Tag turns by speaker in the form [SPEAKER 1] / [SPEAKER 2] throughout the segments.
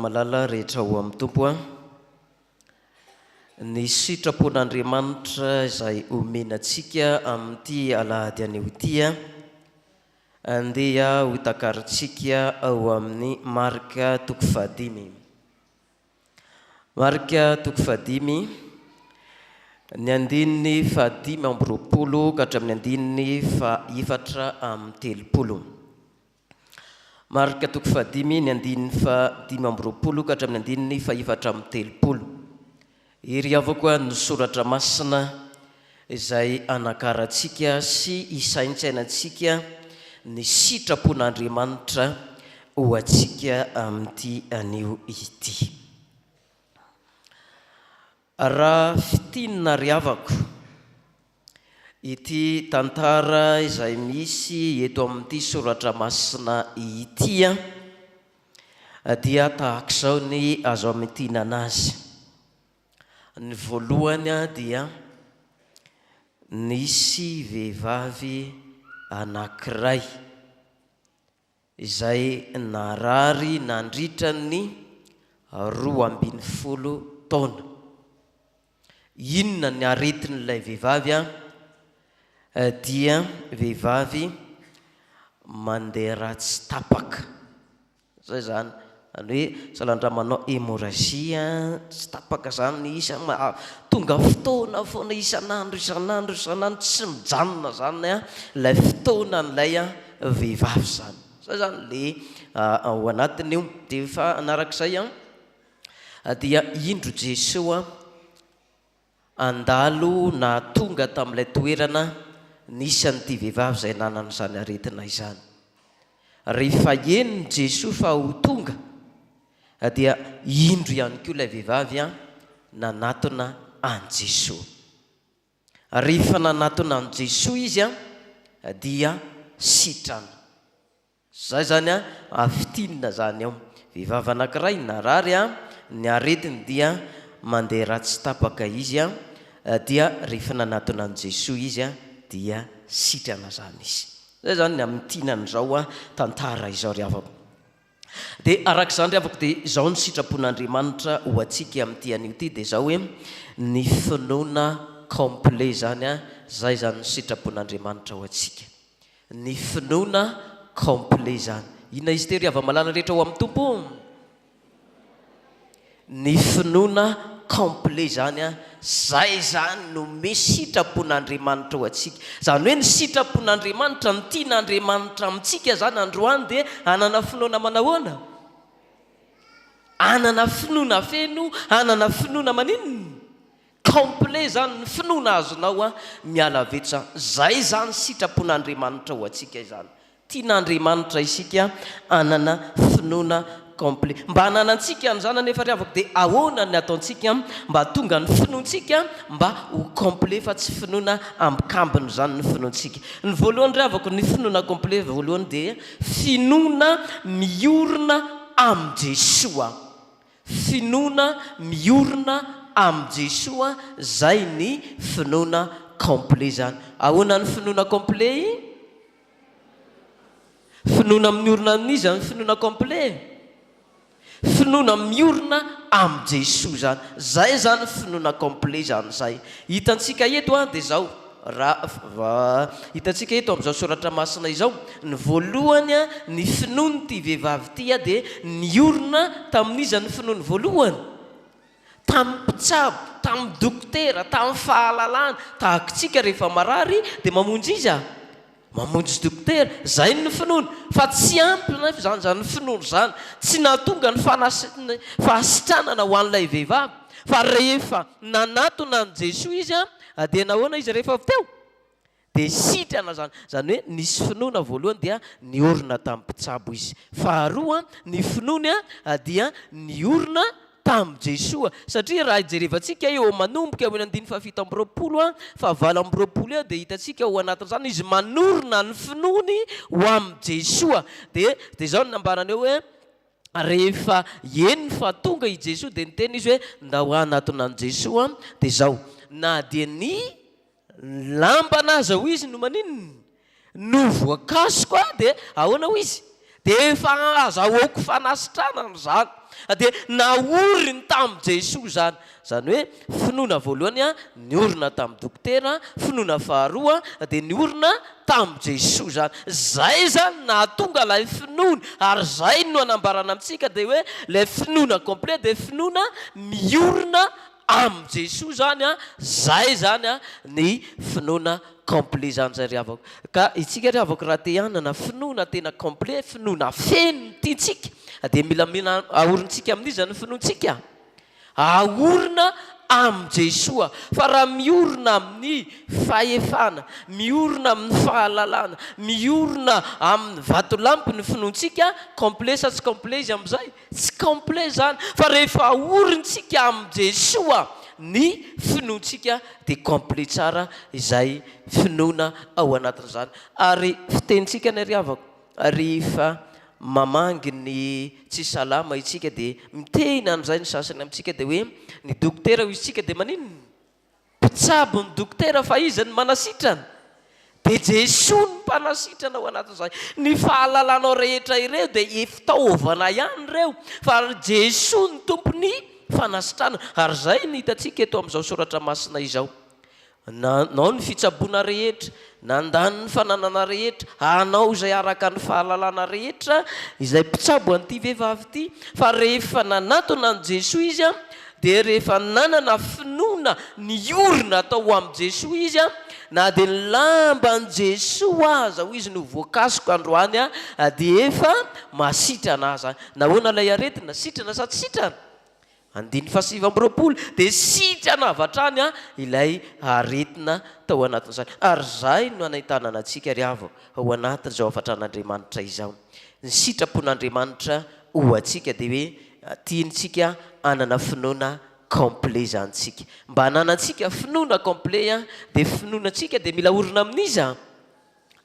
[SPEAKER 1] malala rehetra ho amin'ny tompo a ny sitrapon'Andriamanitra izay omenantsika amin'ity alahady anio ity a andeha ho takarintsika ao amin'ny marika toko fahadimy. Marika toko fahadimy ny andininy fahadimy amby roapolo ka hatramin'ny andininy fahaefatra amin'ny telopolo. Marika toko fahadimy ny andininy fahadimy amby roapolo ka hatramin'ny andininy fahaefatra amin'ny telopolo. Iry avako ny soratra masina izay anakarantsika sy isaintsainantsika ny sitrapon'Andriamanitra ho antsika amin'ity anio ity. Raha fitinina riavako ity tantara izay misy eto amin'ity soratra masina ity dia tahak'izao ny azo amintinana azy. Ny voalohany dia nisy vehivavy anankiray izay narary nandritra ny 12 taona. Inona ny aretin'ilay vehivavy dia vehivavy mandeha ratsy tapaka. Zay zany hoe salandra manao hémorragie tsy tapaka zany isa tonga fotoana foana isanandro tsy mijanona zany ilay fotoana n'ilay vehivavy zany. Zay zany le ao anatiny io. Dia efa anarak'izay dia indro Jesoa andalo na tonga tamin'ilay toerana nisy an'ity vehivavy izay nanana izany aretina izany. Rehefa eniny Jesoa fa ho tonga dia indro ihany koa ilay vehivavy nanatona an Jesoa. Rehefa nanatona an Jesoa izy dia sitrana. Zay zany afitinina zany ao. Vehivavy anankiray narary ny aretiny dia mandeha ratsy tapaka izy dia rehefa nanatona an Jesoa izy dia sitrana zany izy. Zay zany ny amin'tinan'izao tantara izao riavako. Dia arak'izany riavako dia izao ny sitrapon'Andriamanitra ho antsika amin'ity anio ity dia izao hoe ny finoana complet zany zay zany ny sitrapon'Andriamanitra ho antsika. Ny finoana complet zany. Inona izy te riava malala rehetra ho amin'ny tompo? Ny finoana complet zany zay zany no misy sitrapon'Andriamanitra ho antsika. Zany hoe ny sitrapon'Andriamanitra ny tian'Andriamanitra amintsika zany androany dia anana finoana manahoana? Anana finoana feno, anana finoana maninona? Complet zany ny finoana azonao miala avetsana. Zay zany sitrapon'Andriamanitra ho antsika izany. Tian'Andriamanitra isika anana finoana complet. Mba hananantsika an'izany anefa riavako dia ahoana ny ataontsika mba tonga ny finoantsika mba ho complet fa tsy finoana ambikambiny zany ny finoantsika. Ny voalohany riavako ny finoana complet voalohany dia finoana miorina amin'ny Jesoa. Finoana miorina amin'ny Jesoa, zay ny finoana complet zany. Ahoana ny finoana complet? Finoana miorina amin'izy ny finoana complet. Finoana miorina amin'ny Jesoa zany. Zay zany finoana complet zany zay. Hitantsika eto dia zao. Hitantsika eto amin'izao soratra masina izao. Ny voalohany ny finoany ity vehivavy ity dia niorina tamin'iza ny finoany voalohany? Tamin'ny mpitsabo, tamin'ny dokotera, tamin'ny fahalalana. Tahakitsika rehefa marary dia mamonjy izy mamonjy dokotera. Zay ny finoany. Fa tsy ampy zany finoany zany. Tsy nahatonga ny fahasitranana ho an'ilay vehivavy. Fa rehefa nanatona an Jesoa izy dia nahoana izy rehefa avy teo? Dia sitrana zany. Zany hoe nisy finoana voalohany dia niorina tamin'ny mpitsabo izy. Faharoa ny finoany dia niorina tamin'ny Jesoa. Satria raha ijerevantsika eo manomboka eo amin'ny 720 faha-20 dia hitantsika ao anatin'izany izy manorina ny finoany ho amin'ny Jesoa. Dia izao ny nambarana eo hoe rehefa eniny fa tonga i Jesoa dia niteny izy hoe nda ho anatona an Jesoa dia izao. Na dia ny lamba nazy ao izy no maninona? No voankazo koa dia ahoana ho izy? dia efa azahoako fanasitranany zany dia naoriny tamin'i Jesosy zany. Zany hoe finoana voalohany ny orina tamin'ny dokotera, finoana faharoa dia ny orina tamin'i Jesosy zany. Zay zany nahatonga ilay finoana, ary zay no anambarana amintsika dia hoe ilay finoana complet dia finoana miorina amin'ny Jesosy zany zay zany ny finoana complet zany zay ry havako. Ka itsika ry havako raha te hanana finoana tena complet, finoana feno tiantsika dia mila aorintsika amin'izy zany finoantsika aorina amin'ny Jesosy. Fa raha miorina amin'ny fahefana, miorina amin'ny fahalalana, miorina amin'ny vatolampy ny finoantsika, complet sa tsy complet izy amin'izay? Tsy complet zany. Fa rehefa aorintsika amin'ny Jesosy ny finoantsika dia complet tsara izay finoana ao anatin'izany. Ary fitenitsika ny ry havako, rehefa mamangy ny tsy salama itsika dia miteny an'izay ny sasany amintsika dia hoe ny dokotera ho izitsika dia maninona mpitsabo ny dokotera fa izy ny manasitrana dia Jesosy ny mpanasitrana ao anatin'izay. Ny fahalalanao rehetra ireo dia fitaovana ihany reo fa Jesosy ny tompony fanasitrana. Ary zay ny hitantsika eto amin'izao soratra masina izao, nao ny fitsaboana rehetra, nandany ny fananana rehetra, anao izay araka ny fahalalana rehetra izay mpitsabo an'ity vehivavy ity. Fa rehefa nanatona ny Jesosy izy dia rehefa nanana finoana ny orina atao amin'ny Jesosy izy na dia ny lamban' Jesosy aza ho izy no voakasiko androany dia efa masitrana azy. Nahoana ilay aretina, sitrana sa tsy sitrana? 5:20 dia sitrana avy hatrany ilay aretina tao anatin'izany. Ary zay no anahitana antsika ry havako ao anatin'izao afatran'Andriamanitra izao. Ny sitrapon'Andriamanitra ho antsika dia hoe tiantsika anana finoana complet zanytsika. Mba hananantsika finoana complet dia finoanantsika dia mila orina amin'izy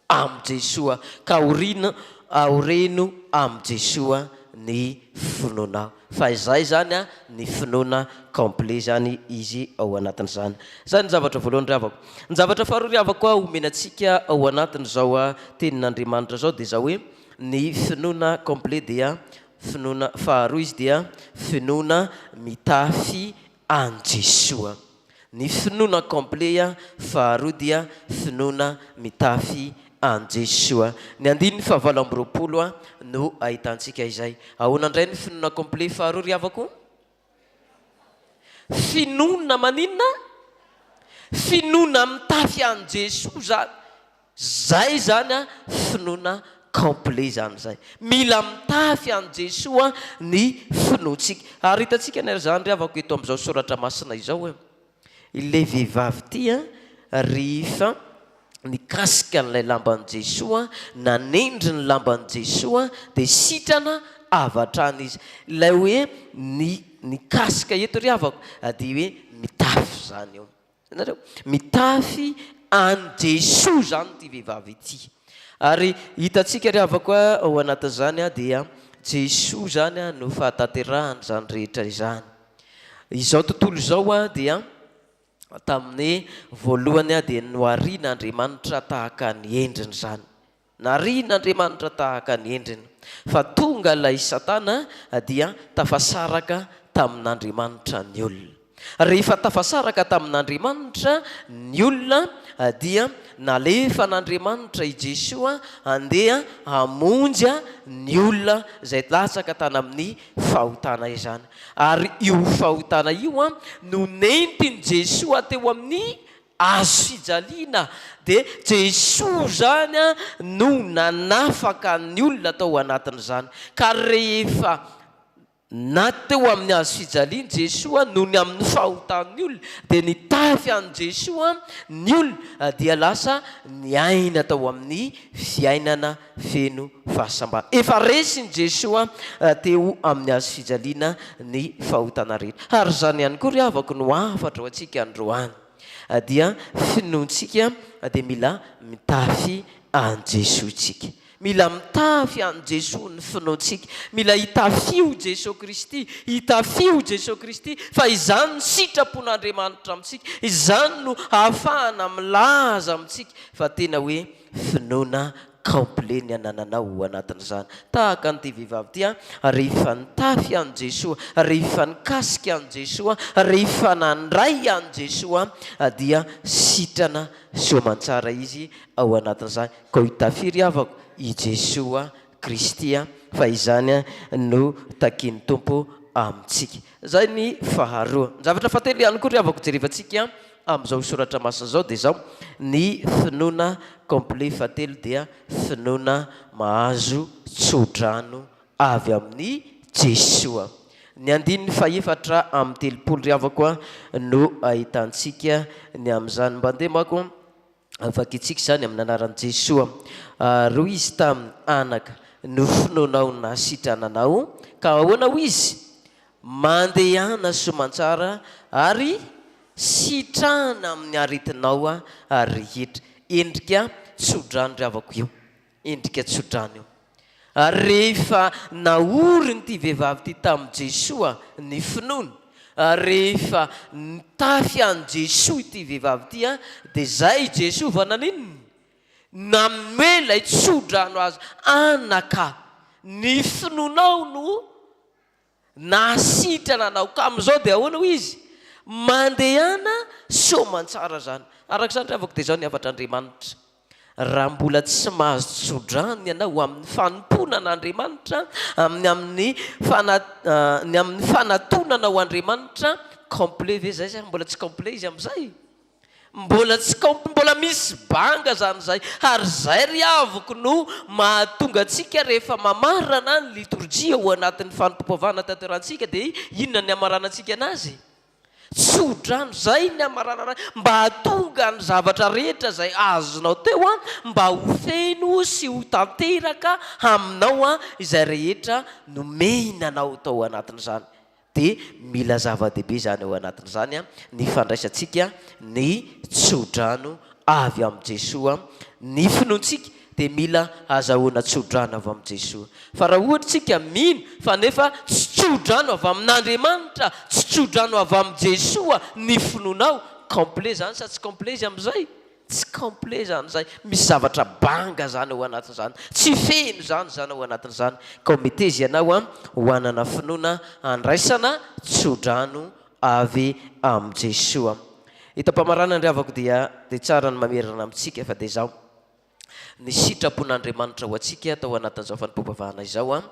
[SPEAKER 1] amin'ny Jesosy, ka aoreno amin'ny Jesosy ny finoana. Fa izay zany ny finoana complet zany izy ao anatin'izany. Zany ny zavatra voalohany ry havako. Ny zavatra faharoa ry havako omenantsika ao anatin'izao tenin'Andriamanitra zao dia zao hoe ny finoana complet dia finoana faharoa izy dia finoana mitafy an Jesosy. Ny finoana complet faharoa dia finoana mitafy an Jesosy. Ny 9:20 no ahitantsika izay. Ahoana indray ny finoana complet faharoa ry havako? Finoana maninona? Finoana mitafy an Jesosy zany. Zay zany finoana complet zany zay. Mila mitafy an Jesosy ny finoantsika. Ary hitantsika ny zany ry havako eto amin'izao soratra masina izao ilay vehivavy ity rehefa nikasika n'ilay lamban'i Jesosy, nanendry ny lamban'i Jesosy dia sitrana avy hatrany izy. Ilay hoe nikasika eto ry havako dia hoe mitafy zany eo. Nareo mitafy an Jesosy zany ity vehivavy ity. Ary hitantsika ry havako ao anatin'izany dia Jesosy zany no fahatanterahany zany rehetra izany. Izao tontolo izao dia tamin'ny voalohany dia noarian'Andriamanitra tahaka ny endriny zany. Narian'Andriamanitra tahaka ny endriny. Fa tonga ilay Satana dia tafasaraka tamin'Andriamanitra ny olona. Rehefa tafasaraka tamin'Andriamanitra ny olona dia nalefa n'Andriamanitra i Jesosy andeha hamonjy ny olona izay latsaka tany amin'ny fahotana izany. Ary io fahotana io no nentiny Jesosy teo amin'ny azo fijaliana. Dia Jesosy zany no nanafaka ny olona tao anatin'izany. Ka rehefa nateo amin'ny azo fijaliana Jesosy noho ny amin'ny fahotan'ny olona dia nitafy an Jesosy ny olona dia lasa niaina tao amin'ny fiainana feno fahasambara. Efa resiny Jesosy teo amin'ny azo fijaliana ny fahotana rehetra. Ary zany ihany koa ry havako no afatra ho antsika androany dia finoantsika dia mila mitafy an Jesosy tsika. Mila mitafy an Jesosy ny finoantsika. Mila hitafio Jesosy Kristy, hitafio Jesosy Kristy. Fa izany ny sitrapon'Andriamanitra amintsika, izany no ahafahana milaza amintsika fa tena hoe finoana complet ny anananao anatin'izany. Tahaka nyity vehivavy ity rehefa nitafy an' Jesoa, rehefa nikasika an' Jesoa, rehefa nandray an' Jesoa dia sitrana soamantsara izy ao anatin'izany. Ko hitafiry avako i Jesoa Kristy fa izany no takiany tompo amintsika. Zay ny faharoa. Ny zavatra fahatelo ihany koa ry avako jerevantsika amin'izao soratra masina zao dia zao ny finoana complet fahatelo dia finoana mahazo tsodrano avy amin'ny Jesoa. Ny andininy faefatra amin'ny telopolo ry avako no ahitantsika ny amin'izany mbandeha mako vakitsika zany amin'ny anaran'i Jesoa. Ro izy tamin'ny anaka no finoanao na sitrananao ka ahoana ho izy mandehana soamantsara ary sitrana amin'ny aretinao rehetra. Endrika tsodrano ry avako io, endrika tsodrano io. Rehefa naoriny ity vehivavy ity tamin'i Jesoa ny finoana, rehefa nitafy an' Jesoa ity vehivavy ity dia zay Jesoa va naninony nanome ilay tsodrano azy anaka ny finoanao no nasitrana anao ka amin'izao dia ahoana ho izy mandehana soamantsara zany. Araka izany ravako dia zao ny afatr'Andriamanitra. Raha mbola tsy mahazo tsodrano ianao amin'ny fanompona an'Andriamanitra, amin'ny fanatonana ao Andriamanitra complet ve zay zay mbola tsy complet izy amin'izay, mbola tsy mbola misy banga zany zay. Ary zay ry avoko no mahatonga antsika rehefa mamarana ny liturjia ao anatin'ny fanompoavana tanterantsika dia inona ny amaranantsika anazy? Tsodrano. Zay ny amarana mba hatonga ny zavatra rehetra zay azonao teo mba ho feno sy ho tanteraka aminao izay rehetra nomenanao tao anatin'izany. Dia mila zava-dehibe zany ao anatin'izany ny fandraisantsika ny tsodrano avy amin'ny Jesoa. Ny finoantsika dia mila azahoana tsodrano avy amin'ny Jesoa. Fa raha ohatra tsika mino fa nefa tsy tsodrano avy amin'Andriamanitra, tsy tsodrano avy amin'ny Jesoa ny finoanao, complet zany sa tsy complet izy amin'izay? Tsy complet zany zay. Misy zavatra banga zany ao anatin'izany, tsy feno zany ao anatin'izany. Ka mety izy ianao ho anana finoana andraisana tsodrano avy amin'ny Jesoa. Hitam-pamarana ny ravako dia tsara ny mamerana amintsika fa dia zao ny sitrapon'Andriamanitra ho antsika tao anatin'izao fanompoavahana izao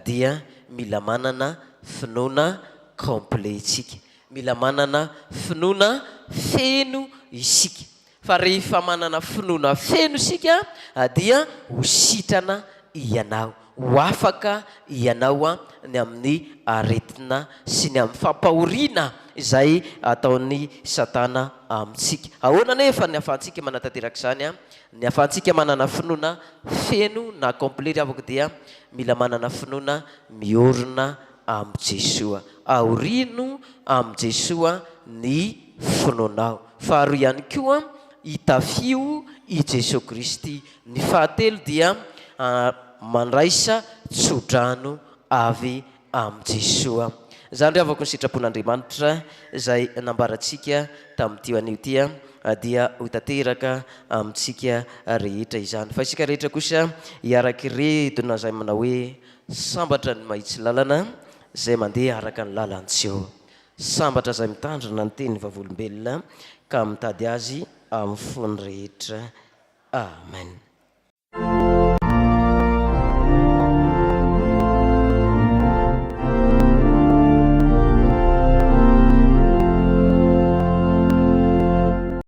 [SPEAKER 1] dia mila manana finoana complet isika, mila manana finoana feno isika. Fa rehefa manana finoana feno isika dia ho sitrana ianao, ho afaka ianao ny amin'ny aretina sy ny amin'ny fampahoriana izay ataon'ny Satana amintsika. Ahoana nefa ny ahafahantsika manatanteraka izany ny ahafahantsika manana finoana feno na complet ry avako dia mila manana finoana miorina amin'ny Jesoa. Aorino amin'ny Jesoa ny finoanao. Faharoa ihany koa hitafio i Jesoa Kristy. Ny fahatelo dia mandraisa tsodrano avy amin'ny Jesoa. Zany ry avako ny sitrapon'Andriamanitra izay nambarantsika tamin'ity anio ity dia ho tanteraka amintsika rehetra izany. Fa isika rehetra kosa hiaraky redona izay manao hoe sambatra ny mahitsy lalana izay mandeha araka ny lalantseo. Sambatra izay mitandrina ny teny vavolombelona ka mitady azy amin'ny fony rehetra. Amen.